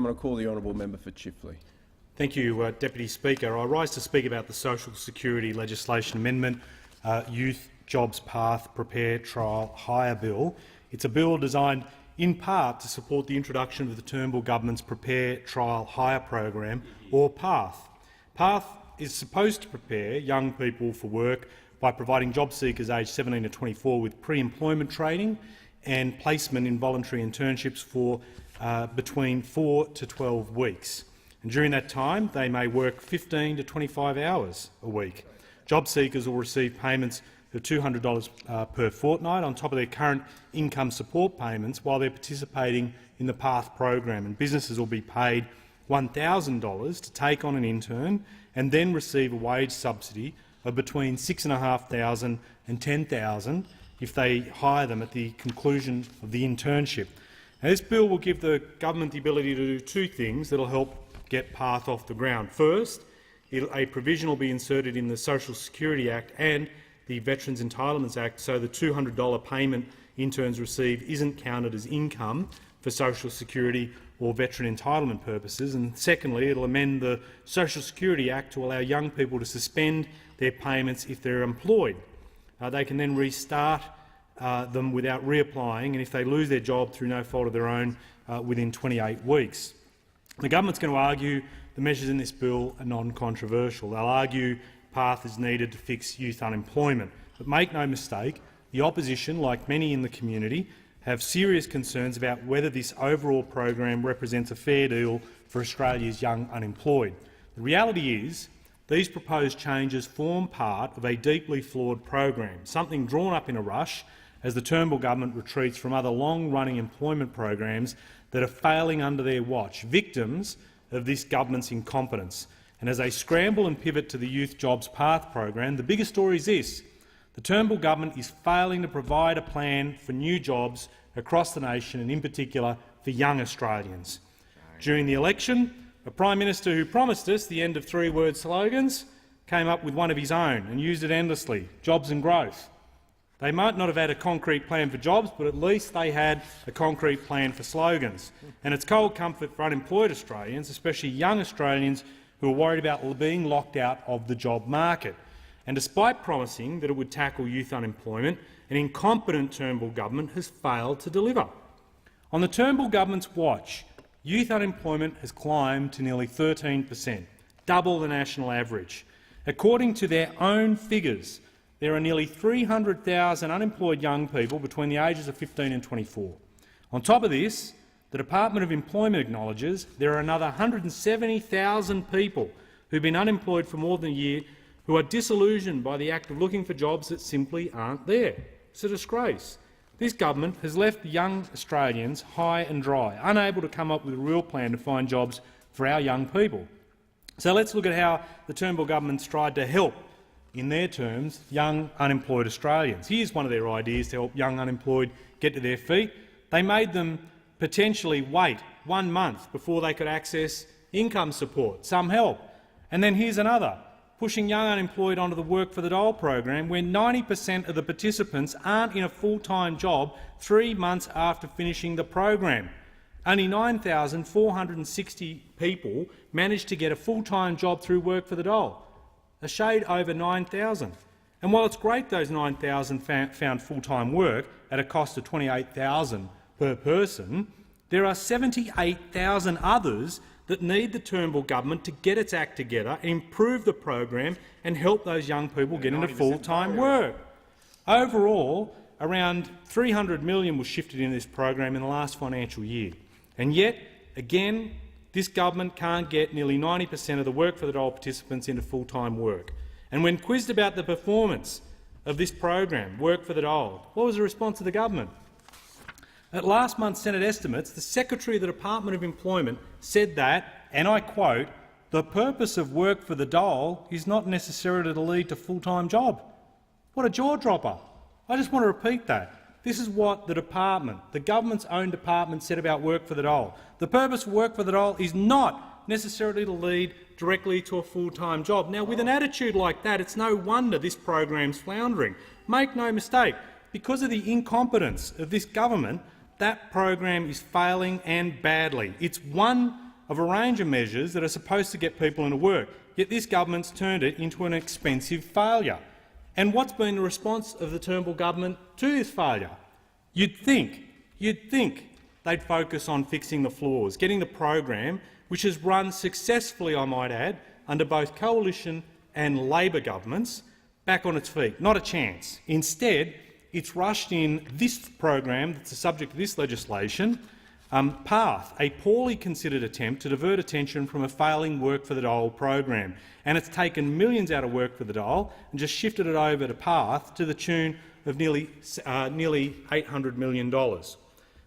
I'm going to call the honourable member for Chifley. Thank you, Deputy Speaker. I rise to speak about the Social Security Legislation Amendment, Youth Jobs Path Prepare Trial Hire Bill. It's a bill designed in part to support the introduction of the Turnbull Government's Prepare Trial Hire program, or PATH. PATH is supposed to prepare young people for work by providing job seekers aged 17 to 24 with pre-employment training and placement in voluntary internships for between 4 to 12 weeks. And during that time, they may work 15 to 25 hours a week. Job seekers will receive payments of $200 per fortnight on top of their current income support payments while they're participating in the PATH program, and businesses will be paid $1,000 to take on an intern and then receive a wage subsidy of between $6,500 and $10,000 if they hire them at the conclusion of the internship. Now, this bill will give the government the ability to do two things that will help get PATH off the ground. First, a provision will be inserted in the Social Security Act and the Veterans Entitlements Act so the $200 payment interns receive isn't counted as income for Social Security or veteran entitlement purposes. And secondly, it will amend the Social Security Act to allow young people to suspend their payments if they're employed. They can then restart them without reapplying, and if they lose their job through no fault of their own, within 28 weeks. The government's going to argue the measures in this bill are non-controversial. They'll argue PATH is needed to fix youth unemployment. But make no mistake, the opposition, like many in the community, have serious concerns about whether this overall program represents a fair deal for Australia's young unemployed. The reality is these proposed changes form part of a deeply flawed program, something drawn up in a rush as the Turnbull government retreats from other long-running employment programs that are failing under their watch, victims of this government's incompetence. And as they scramble and pivot to the Youth Jobs Path program, the bigger story is this: the Turnbull government is failing to provide a plan for new jobs across the nation, and in particular for young Australians. During the election, a Prime Minister who promised us the end of three-word slogans came up with one of his own and used it endlessly: jobs and growth. They might not have had a concrete plan for jobs, but at least they had a concrete plan for slogans. And it's cold comfort for unemployed Australians, especially young Australians who are worried about being locked out of the job market. And despite promising that it would tackle youth unemployment, an incompetent Turnbull government has failed to deliver. On the Turnbull government's watch, youth unemployment has climbed to nearly 13%, double the national average. According to their own figures, there are nearly 300,000 unemployed young people between the ages of 15 and 24. On top of this, the Department of Employment acknowledges there are another 170,000 people who have been unemployed for more than a year who are disillusioned by the act of looking for jobs that simply aren't there. It's a disgrace. This government has left young Australians high and dry, unable to come up with a real plan to find jobs for our young people. So let's look at how the Turnbull government's tried to help, in their terms, young unemployed Australians. Here's one of their ideas to help young unemployed get to their feet. They made them potentially wait 1 month before they could access income support, some help. And then here's another: pushing young unemployed onto the Work for the Dole program, where 90% of the participants aren't in a full-time job 3 months after finishing the program. Only 9,460 people managed to get a full-time job through Work for the Dole, a shade over 9,000. And while it's great those 9,000 found full-time work at a cost of $28,000 per person, there are 78,000 others that need the Turnbull government to get its act together, improve the program and help those young people get into full-time work. Overall, around $300 million was shifted into this program in the last financial year. And yet, again, this government can't get nearly 90% of the Work for the Dole participants into full-time work. And when quizzed about the performance of this program, Work for the Dole, what was the response of the government? At last month's Senate estimates, the Secretary of the Department of Employment said that, and I quote, "The purpose of Work for the Dole is not necessarily to lead to full-time job." What a jaw-dropper. I just want to repeat that. This is what the department, the government's own department, said about Work for the Dole. The purpose of Work for the Dole is not necessarily to lead directly to a full-time job. Now, with an attitude like that, it's no wonder this program's floundering. Make no mistake, because of the incompetence of this government, that program is failing, and badly. It's one of a range of measures that are supposed to get people into work, yet this government's turned it into an expensive failure. And what's been the response of the Turnbull government to this failure? You'd think they'd focus on fixing the flaws, getting the program, which has run successfully, I might add, under both coalition and Labor governments, back on its feet. Not a chance. Instead, it's rushed in this program that's the subject of this legislation, PaTH, a poorly considered attempt to divert attention from a failing Work for the Dole program. And it's taken millions out of Work for the Dole and just shifted it over to PaTH to the tune of nearly $800 million,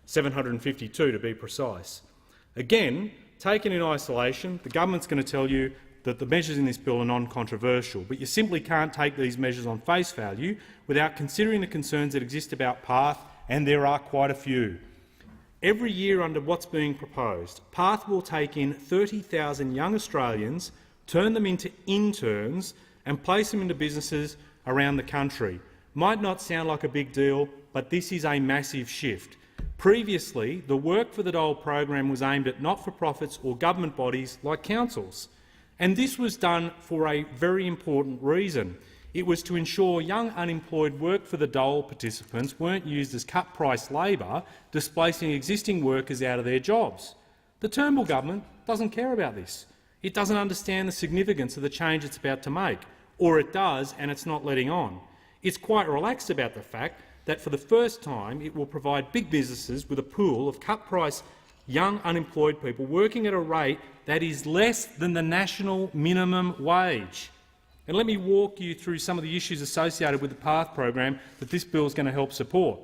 752 to be precise. Again, taken in isolation, the government's going to tell you that the measures in this bill are non-controversial, but you simply can't take these measures on face value without considering the concerns that exist about PaTH, and there are quite a few. Every year under what's being proposed, PaTH will take in 30,000 young Australians, turn them into interns and place them into businesses around the country. Might not sound like a big deal, but this is a massive shift. Previously, the Work for the Dole program was aimed at not-for-profits or government bodies like councils. And this was done for a very important reason. It was to ensure young unemployed Work for the Dole participants weren't used as cut-price labour, displacing existing workers out of their jobs. The Turnbull government doesn't care about this. It doesn't understand the significance of the change it's about to make, or it does and it's not letting on. It's quite relaxed about the fact that for the first time it will provide big businesses with a pool of cut-price young unemployed people working at a rate that is less than the national minimum wage. And let me walk you through some of the issues associated with the PaTH program that this bill is going to help support.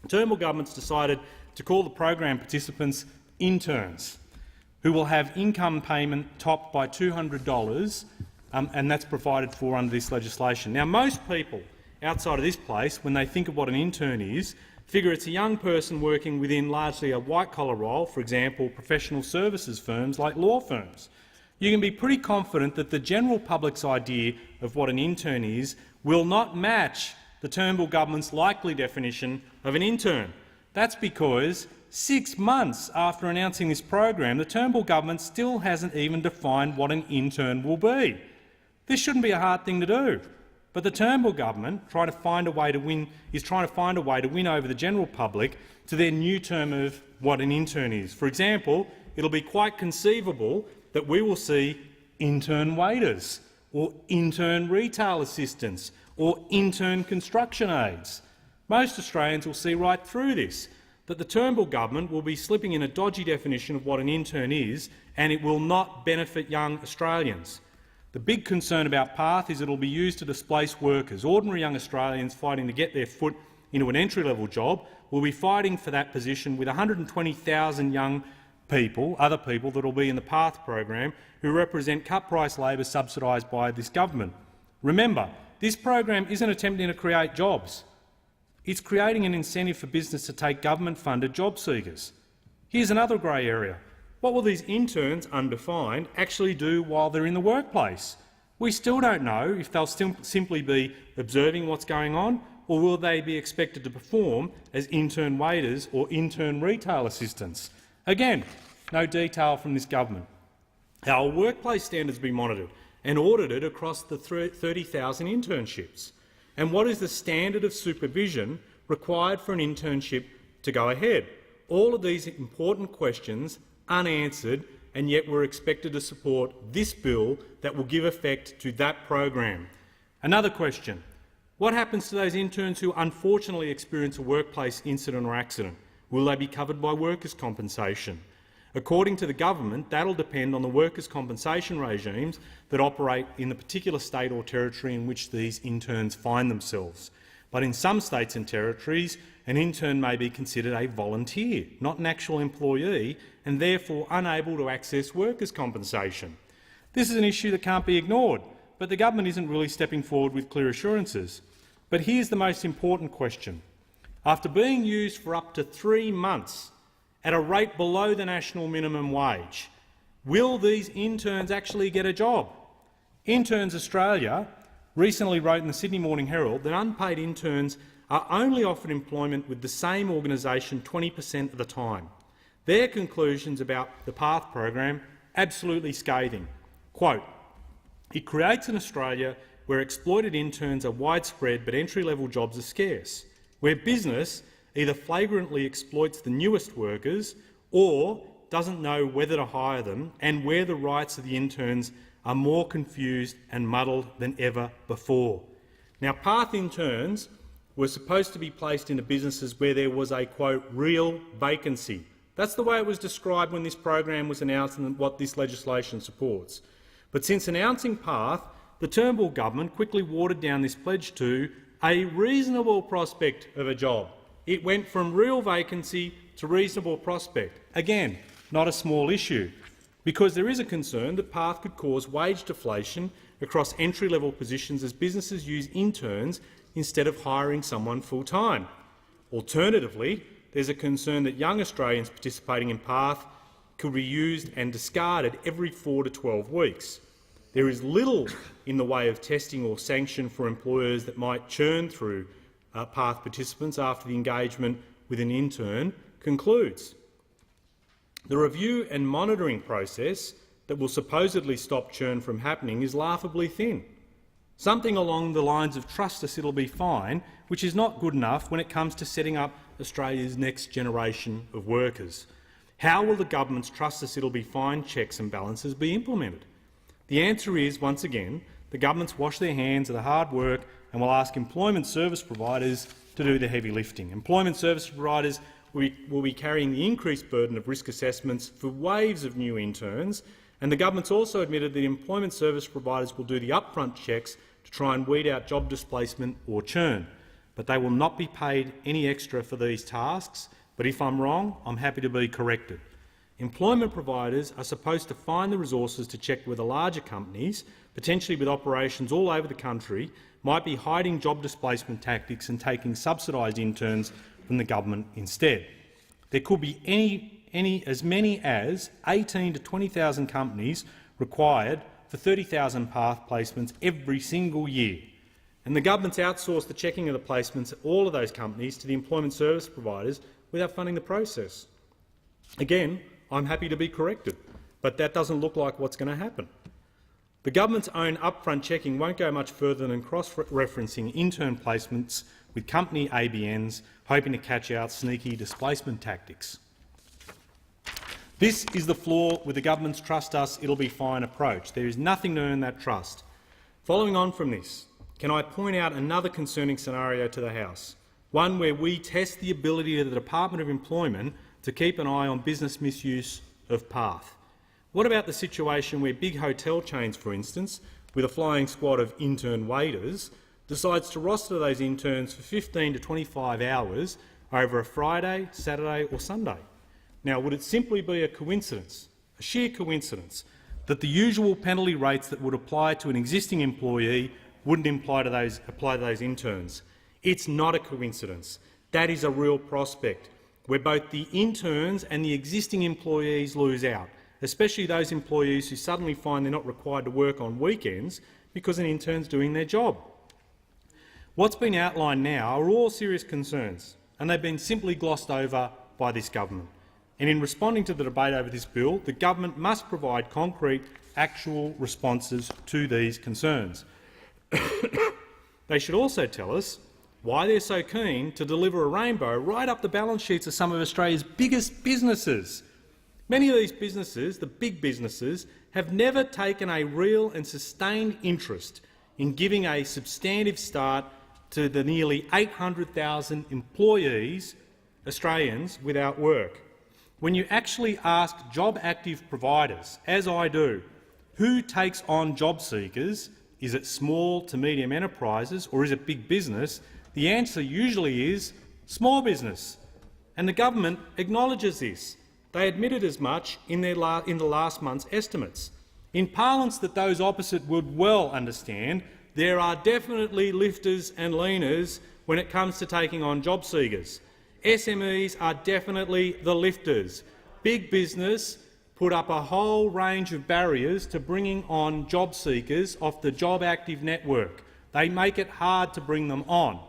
The Turnbull government's decided to call the program participants interns, who will have income payment topped by $200, and that's provided for under this legislation. Now, most people outside of this place, when they think of what an intern is, figure it's a young person working within largely a white-collar role, for example, professional services firms like law firms. You can be pretty confident that the general public's idea of what an intern is will not match the Turnbull government's likely definition of an intern. That's because 6 months after announcing this program, the Turnbull government still hasn't even defined what an intern will be. This shouldn't be a hard thing to do. But the Turnbull government is trying to find a way to win over the general public to their new term of what an intern is. For example, it'll be quite conceivable that we will see intern waiters, or intern retail assistants, or intern construction aides. Most Australians will see right through this, that the Turnbull government will be slipping in a dodgy definition of what an intern is, and it will not benefit young Australians. The big concern about PaTH is it will be used to displace workers. Ordinary young Australians fighting to get their foot into an entry-level job will be fighting for that position with 120,000 young people, other people that will be in the PaTH program, who represent cut-price labour subsidised by this government. Remember, this program isn't attempting to create jobs. It's creating an incentive for business to take government-funded job seekers. Here's another grey area. What will these interns, undefined, actually do while they're in the workplace? We still don't know if they'll simply be observing what's going on, or will they be expected to perform as intern waiters or intern retail assistants? Again, no detail from this government. How will workplace standards be monitored and audited across the 30,000 internships? And what is the standard of supervision required for an internship to go ahead? All of these important questions unanswered, and yet we're expected to support this bill that will give effect to that program. Another question. What happens to those interns who unfortunately experience a workplace incident or accident? Will they be covered by workers' compensation? According to the government, that'll depend on the workers' compensation regimes that operate in the particular state or territory in which these interns find themselves. But in some states and territories, an intern may be considered a volunteer, not an actual employee, and therefore unable to access workers' compensation. This is an issue that can't be ignored, but the government isn't really stepping forward with clear assurances. But here's the most important question. After being used for up to 3 months at a rate below the national minimum wage, will these interns actually get a job? Interns Australia recently wrote in the Sydney Morning Herald that unpaid interns are only offered employment with the same organisation 20% of the time. Their conclusions about the PaTH program absolutely scathing. Quote, "It creates an Australia where exploited interns are widespread but entry-level jobs are scarce, where business either flagrantly exploits the newest workers or doesn't know whether to hire them, and where the rights of the interns are more confused and muddled than ever before." Now, PaTH interns were supposed to be placed into businesses where there was a, quote, "real vacancy." That's the way it was described when this program was announced and what this legislation supports. But since announcing PaTH, the Turnbull government quickly watered down this pledge to a reasonable prospect of a job. It went from real vacancy to reasonable prospect. Again, not a small issue, because there is a concern that PaTH could cause wage deflation across entry-level positions as businesses use interns instead of hiring someone full-time. Alternatively, there's a concern that young Australians participating in PaTH could be used and discarded every 4 to 12 weeks. There is little in the way of testing or sanction for employers that might churn through PaTH participants after the engagement with an intern concludes. The review and monitoring process that will supposedly stop churn from happening is laughably thin. Something along the lines of "trust us, it'll be fine," which is not good enough when it comes to setting up Australia's next generation of workers. How will the government's "trust us, it'll be fine" checks and balances be implemented? The answer is, once again, the governments wash their hands of the hard work and will ask employment service providers to do the heavy lifting. Employment service providers will be carrying the increased burden of risk assessments for waves of new interns, and the government's also admitted that employment service providers will do the upfront checks to try and weed out job displacement or churn. But they will not be paid any extra for these tasks. But if I'm wrong, I'm happy to be corrected. Employment providers are supposed to find the resources to check whether larger companies, potentially with operations all over the country, might be hiding job displacement tactics and taking subsidised interns from the government instead. There could be as many as 18 to 20,000 companies required for 30,000 PaTH placements every single year. And the government's outsourced the checking of the placements at all of those companies to the employment service providers without funding the process. Again, I'm happy to be corrected, but that doesn't look like what's going to happen. The government's own upfront checking won't go much further than cross-referencing intern placements with company ABNs, hoping to catch out sneaky displacement tactics. This is the flaw with the government's "trust us, it'll be fine" approach. There is nothing to earn that trust. Following on from this, can I point out another concerning scenario to the House, one where we test the ability of the Department of Employment to keep an eye on business misuse of PaTH? What about the situation where big hotel chains, for instance, with a flying squad of intern waiters, decides to roster those interns for 15 to 25 hours over a Friday, Saturday or Sunday? Now, would it simply be a coincidence, a sheer coincidence, that the usual penalty rates that would apply to an existing employee wouldn't apply to those interns? It's not a coincidence. That is a real prospect, where both the interns and the existing employees lose out, especially those employees who suddenly find they're not required to work on weekends because an intern's doing their job. What's been outlined now are all serious concerns, and they've been simply glossed over by this government. And in responding to the debate over this bill, the government must provide concrete, actual responses to these concerns. They should also tell us why they're so keen to deliver a rainbow right up the balance sheets of some of Australia's biggest businesses. Many of these businesses, the big businesses, have never taken a real and sustained interest in giving a substantive start to the nearly 800,000 employees, Australians, without work. When you actually ask job-active providers, as I do, who takes on job seekers, is it small to medium enterprises or is it big business, the answer usually is small business. And the government acknowledges this. They admitted as much in the last month's estimates. In parlance that those opposite would well understand, there are definitely lifters and leaners when it comes to taking on job seekers. SMEs are definitely the lifters. Big business put up a whole range of barriers to bringing on job seekers off the Job Active network. They make it hard to bring them on.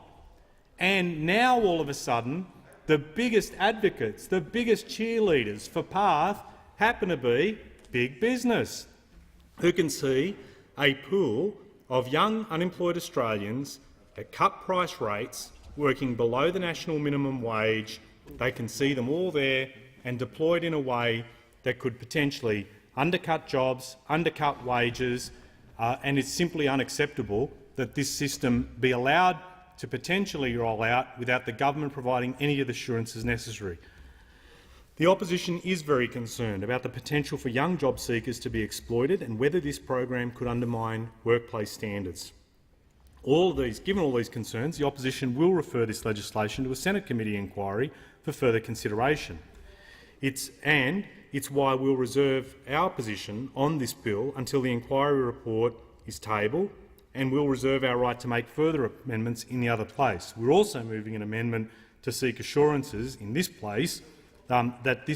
And now, all of a sudden, the biggest advocates, the biggest cheerleaders for PaTH happen to be big business, who can see a pool of young unemployed Australians at cut-price rates working below the national minimum wage. They can see them all there and deployed in a way that could potentially undercut jobs, undercut wages, and it's simply unacceptable that this system be allowed to potentially roll out without the government providing any of the assurances necessary. The opposition is very concerned about the potential for young job seekers to be exploited and whether this program could undermine workplace standards. Given all these concerns, the opposition will refer this legislation to a Senate committee inquiry for further consideration. It's why we'll reserve our position on this bill until the inquiry report is tabled, and we'll reserve our right to make further amendments in the other place. We're also moving an amendment to seek assurances in this place that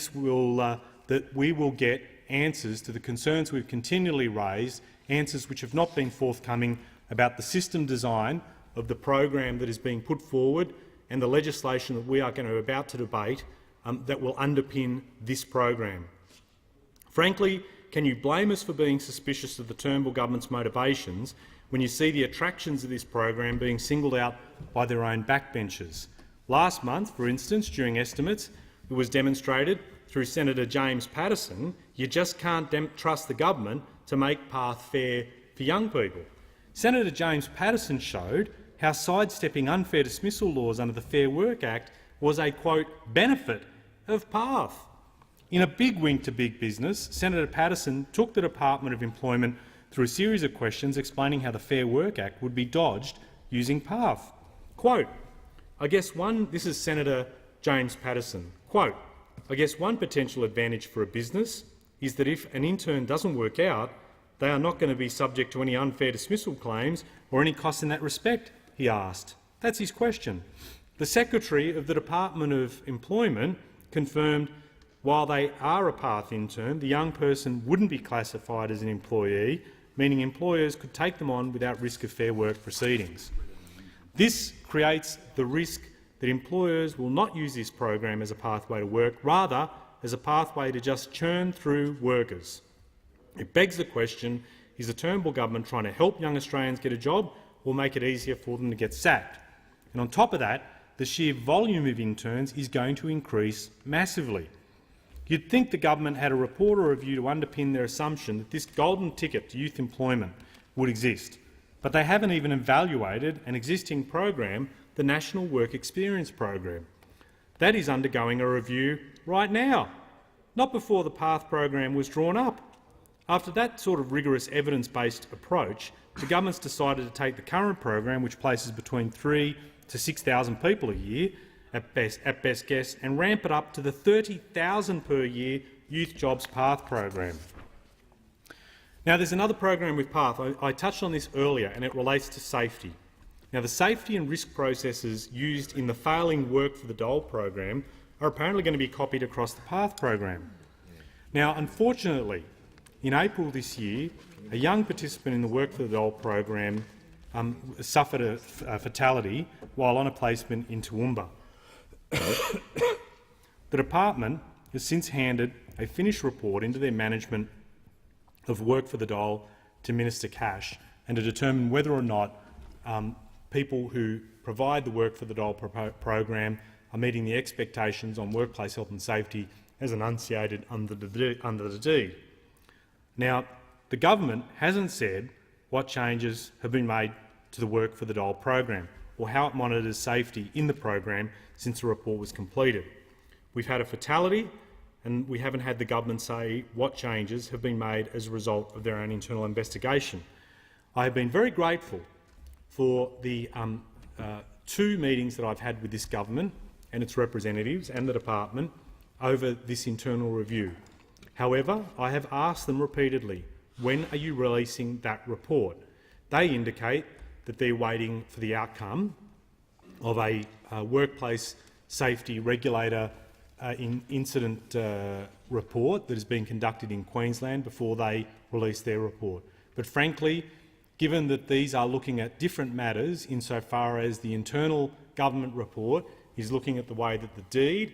we will get answers to the concerns we've continually raised, answers which have not been forthcoming about the system design of the program that is being put forward and the legislation that we are about to debate that will underpin this program. Frankly, can you blame us for being suspicious of the Turnbull government's motivations when you see the attractions of this program being singled out by their own backbenchers? Last month, for instance, during estimates, it was demonstrated through Senator James Paterson you just can't trust the government to make PaTH fair for young people. Senator James Paterson showed how sidestepping unfair dismissal laws under the Fair Work Act was a, quote, benefit of PaTH. In a big wink to big business, Senator Paterson took the Department of Employment through a series of questions explaining how the Fair Work Act would be dodged using PaTH. Quote, this is Senator James Paterson. Quote, I guess one potential advantage for a business is that if an intern doesn't work out, they are not going to be subject to any unfair dismissal claims or any costs in that respect, he asked. That's his question. The Secretary of the Department of Employment confirmed while they are a PaTH intern, the young person wouldn't be classified as an employee, meaning employers could take them on without risk of fair work proceedings. This creates the risk that employers will not use this program as a pathway to work, rather as a pathway to just churn through workers. It begs the question, is the Turnbull government trying to help young Australians get a job or make it easier for them to get sacked? And on top of that, the sheer volume of interns is going to increase massively. You'd think the government had a report or review to underpin their assumption that this golden ticket to youth employment would exist, but they haven't even evaluated an existing program, the National Work Experience Program. That is undergoing a review right now, not before the PaTH program was drawn up. After that sort of rigorous evidence-based approach, the government's decided to take the current program, which places between 3,000 to 6,000 people a year at best guess, and ramp it up to the 30,000 per year Youth Jobs PaTH program. Now, there's another program with PaTH. I touched on this earlier, and it relates to safety. Now, the safety and risk processes used in the failing Work for the Dole program are apparently going to be copied across the PaTH program. Now, unfortunately, in April this year, a young participant in the Work for the Dole program suffered a fatality while on a placement in Toowoomba. The department has since handed a finished report into their management of Work for the Dole to Minister Cash and to determine whether or not people who provide the Work for the Dole program are meeting the expectations on workplace health and safety as enunciated under the deed. Now, the government hasn't said what changes have been made to the Work for the Dole program or how it monitors safety in the program since the report was completed. We've had a fatality, and we haven't had the government say what changes have been made as a result of their own internal investigation. I have been very grateful for the 2 meetings that I've had with this government and its representatives and the department over this internal review. However, I have asked them repeatedly, when are you releasing that report? They indicate that they're waiting for the outcome of a workplace safety regulator incident report that has been conducted in Queensland before they release their report. But frankly, given that these are looking at different matters insofar as the internal government report is looking at the way that the deed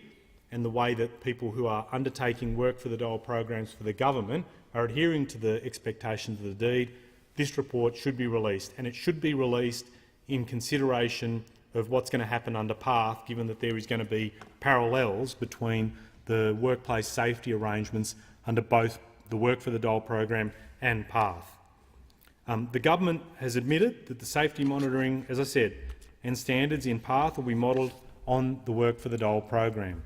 and the way that people who are undertaking work for the dole programs for the government are adhering to the expectations of the deed. This report should be released, and it should be released in consideration of what's going to happen under PaTH, given that there is going to be parallels between the workplace safety arrangements under both the Work for the Dole program and PaTH. The government has admitted that the safety monitoring, as I said, and standards in PaTH will be modelled on the Work for the Dole program.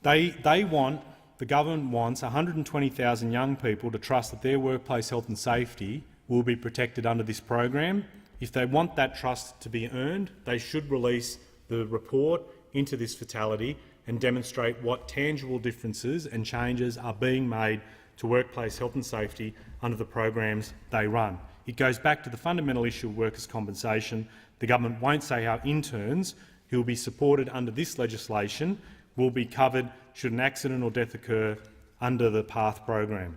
The government wants 120,000 young people to trust that their workplace health and safety will be protected under this program. If they want that trust to be earned, they should release the report into this fatality and demonstrate what tangible differences and changes are being made to workplace health and safety under the programs they run. It goes back to the fundamental issue of workers' compensation. The government won't say how interns who will be supported under this legislation will be covered should an accident or death occur under the PaTH program.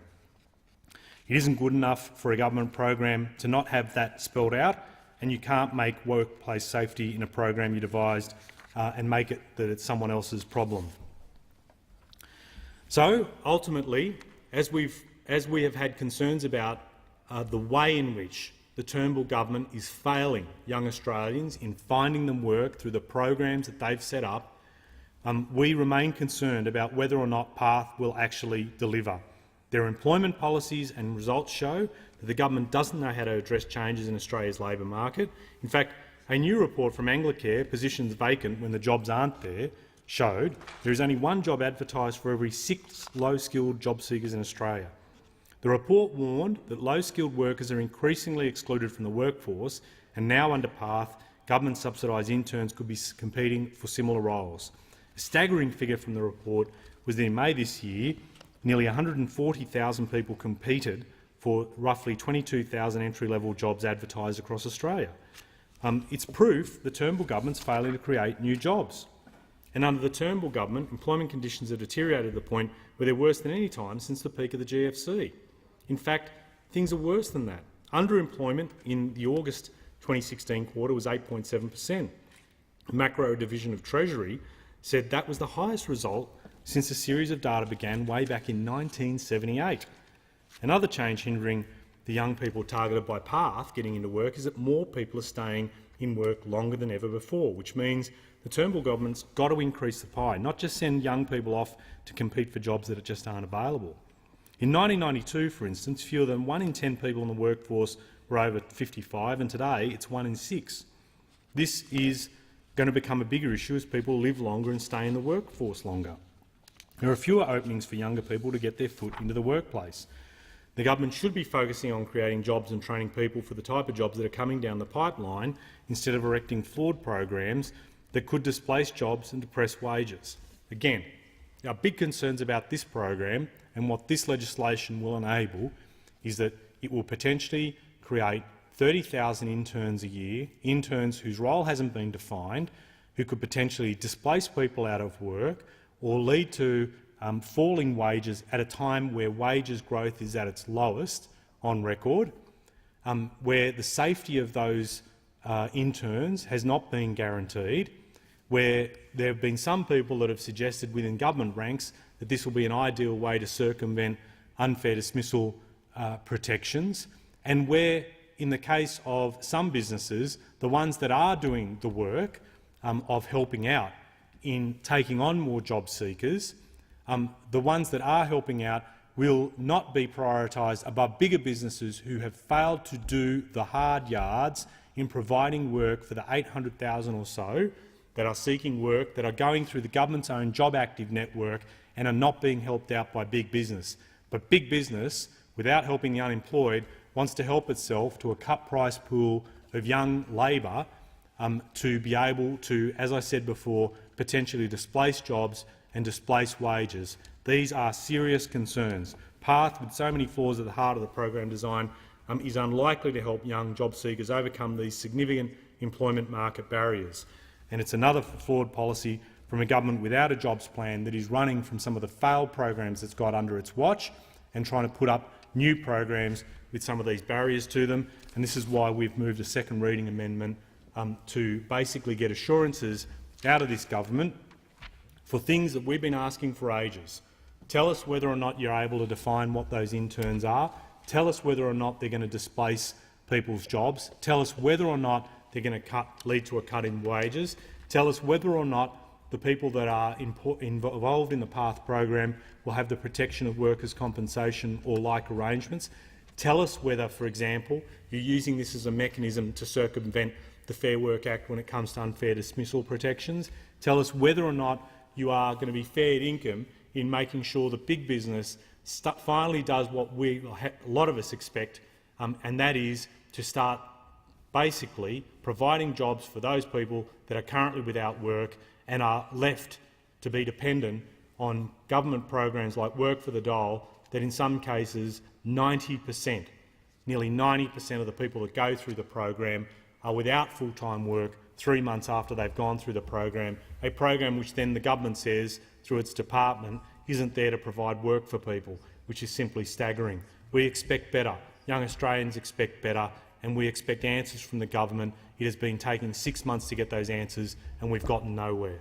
It isn't good enough for a government program to not have that spelled out, and you can't make workplace safety in a program you devised and make it that it's someone else's problem. So ultimately, as we have had concerns about the way in which the Turnbull government is failing young Australians in finding them work through the programs that they've set up, we remain concerned about whether or not PaTH will actually deliver. Their employment policies and results show that the government doesn't know how to address changes in Australia's labour market. In fact, a new report from Anglicare, Positions Vacant When the Jobs Aren't There, showed there is only one job advertised for every 6 low-skilled job seekers in Australia. The report warned that low-skilled workers are increasingly excluded from the workforce, and now under PaTH, government subsidised interns could be competing for similar roles. A staggering figure from the report was that in May this year, nearly 140,000 people competed for roughly 22,000 entry-level jobs advertised across Australia. It's proof the Turnbull government's failing to create new jobs. And under the Turnbull government, employment conditions have deteriorated to the point where they're worse than any time since the peak of the GFC. In fact, things are worse than that. Underemployment in the August 2016 quarter was 8.7%. The Macro Division of Treasury said that was the highest result since a series of data began way back in 1978. Another change hindering the young people targeted by PaTH getting into work is that more people are staying in work longer than ever before, which means the Turnbull government's got to increase the pie, not just send young people off to compete for jobs that just aren't available. In 1992, for instance, fewer than 1 in 10 people in the workforce were over 55, and today it's 1 in 6. This is going to become a bigger issue as people live longer and stay in the workforce longer. There are fewer openings for younger people to get their foot into the workplace. The government should be focusing on creating jobs and training people for the type of jobs that are coming down the pipeline instead of erecting flawed programs that could displace jobs and depress wages. Again, our big concerns about this program and what this legislation will enable is that it will potentially create 30,000 interns a year, interns whose role hasn't been defined, who could potentially displace people out of work or lead to falling wages at a time where wages growth is at its lowest on record, where the safety of those interns has not been guaranteed, where there have been some people that have suggested within government ranks that this will be an ideal way to circumvent unfair dismissal protections, and where, in the case of some businesses, the ones that are doing the work of helping out in taking on more job seekers, the ones that are helping out will not be prioritised above bigger businesses who have failed to do the hard yards in providing work for the 800,000 or so that are seeking work, that are going through the government's own Job Active network and are not being helped out by big business. But big business, without helping the unemployed, wants to help itself to a cut-price pool of young labour to be able to, as I said before, potentially displace jobs and displace wages. These are serious concerns. PaTH, with so many flaws at the heart of the program design, is unlikely to help young job seekers overcome these significant employment market barriers. And it's another flawed policy from a government without a jobs plan that is running from some of the failed programs it's got under its watch and trying to put up new programs with some of these barriers to them. And this is why we've moved a second reading amendment to basically get assurances out of this government for things that we've been asking for ages. Tell us whether or not you're able to define what those interns are. Tell us whether or not they're going to displace people's jobs. Tell us whether or not they're going to lead to a cut in wages. Tell us whether or not the people that are involved in the PaTH program will have the protection of workers' compensation or like arrangements. Tell us whether, for example, you're using this as a mechanism to circumvent the Fair Work Act when it comes to unfair dismissal protections. Tell us whether or not you are going to be fair income in making sure that big business finally does what a lot of us expect, and that is to start basically providing jobs for those people that are currently without work and are left to be dependent on government programs like Work for the Dole that in some cases 90%, nearly 90% of the people that go through the program are without full-time work 3 months after they've gone through the program, a program which then the government says, through its department, isn't there to provide work for people, which is simply staggering. We expect better. Young Australians expect better, and we expect answers from the government. It has been taking 6 months to get those answers, and we've gotten nowhere.